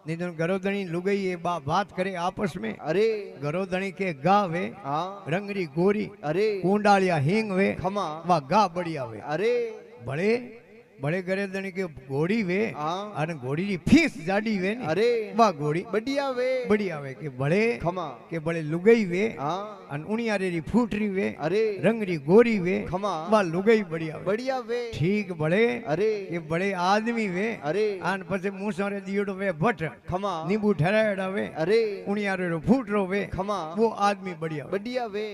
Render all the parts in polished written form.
नहीं तो गरोदनी लुगई ये बात करे आपस में। अरे गरोदनी के गा वे हाँ रंगरी गोरी अरे कुंडालिया हिंग वे खमा वा गा बढ़िया वे। अरे बड़े बड़े गरोदनी के घोड़ी वे हाँ अने घोड़ी री फीस जाडी वे ने अरे वा घोड़ी बढ़िया वे बढ़िया वे के बड़े खमा के बड़े लुगई वे हाँ अन उनियारे री फूटरी वे अरे रंगरी गोरी वे खमा वा लुगई बढ़िया वे। बढ़िया वे ठीक बड़े अरे के बड़े आदमी वे अरे आन पछे मूसो रे दियोड़ो वे भट खमा नींबू ठहरायड़ा वे अरे उनियारे रो फूटरो वे खमा वो आदमी बढ़िया वे। बढ़िया वे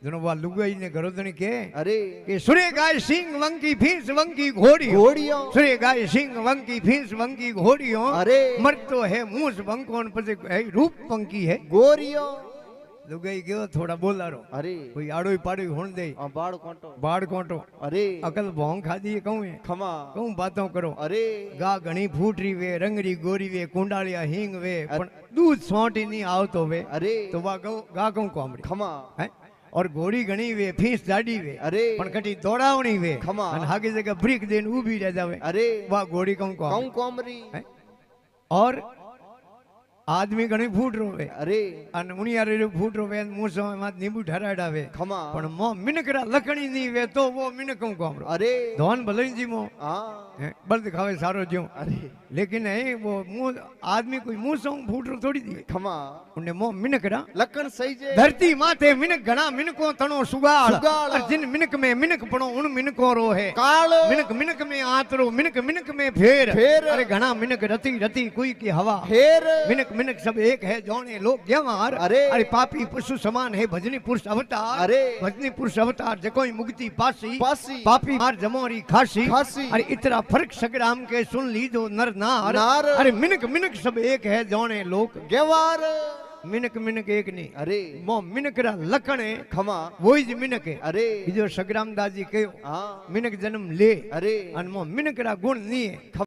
दोनों वा लुगाई ने गरोदनी के अरे के सुरे गाय सिंह वंकी फीस वंकी घोड़ी घोड़ियों सुरे गाय सिंह वंकी फीस वंकी घोड़ियों अरे मर तो है मूस वंकोन पछे है रूप वंकी है गोरियों लुगाई गयो थोड़ा बोला रो अरे कोई आड़ो पाड़ो होण दे बाड़ कोटो बाड़ कोटो अरे अकल भोंग खादी कहूं है खमा कहूं बातों करो। अरे गा घणी फूटरी वे रंगरी गोरी वे कुंडालिया हिंग वे पण दूध सोटी नहीं आवतो वे अरे तो वा गा कहूं कोमड़ी खमा है और घोड़ी घणी वे फीस जाडी वे अरे पण कटी दौड़ावणी वे खमा अन हागे जगह ब्रेक देन ऊभी रह जावे अरे वा घोड़ी कहूं को कौन कोमरी और आदमी घणी फूट रोवे अरे अन उनियारे रो फूट रोवे मूसो मात नींबू ठहराडावे खमा पण मो मिनकरा लकणी नी वे तो वो मिनकूं कोमरो अरे धोन भले जी मो हाँ बल्द खावे सारो ज्यो अरे लेकिन है वो मुंह आदमी कोई मुंह सो फूट रो थोड़ी दी खमा उन्हें मो मिनकरा लखन सही जे धरती माते मिनक घना मिनको तणो सुगाल सुगाल। और जिन मिनक में मिनक पणो उन मिनको रो है काल मिनक मिनक में आतरो मिनक मिनक में फेर फेर। अरे घना मिनक रति रति कोई की हवा फेर मिनक मिनक सब एक है जोने लोग व्यवहार अरे। अरे पापी पशु समान है भजनी पुरुष अवतार अरे। भजनी पुरुष अवतार जको मुक्ति पासी पासी। पापी मार जमोरी खासी खासी। अरे इतना फर्क संग्राम के सुन लीजो नर नार नार। अरे मिनक मिनक सब एक है जोने लोग गेवार मिनक मिनक एक नहीं अरे मो मिनकरा लखणे खमा वो ही मिनक है अरे जो संग्राम दास जी कहो हाँ मिनक जन्म ले अरे अन मो मिनकरा गुण नहीं है।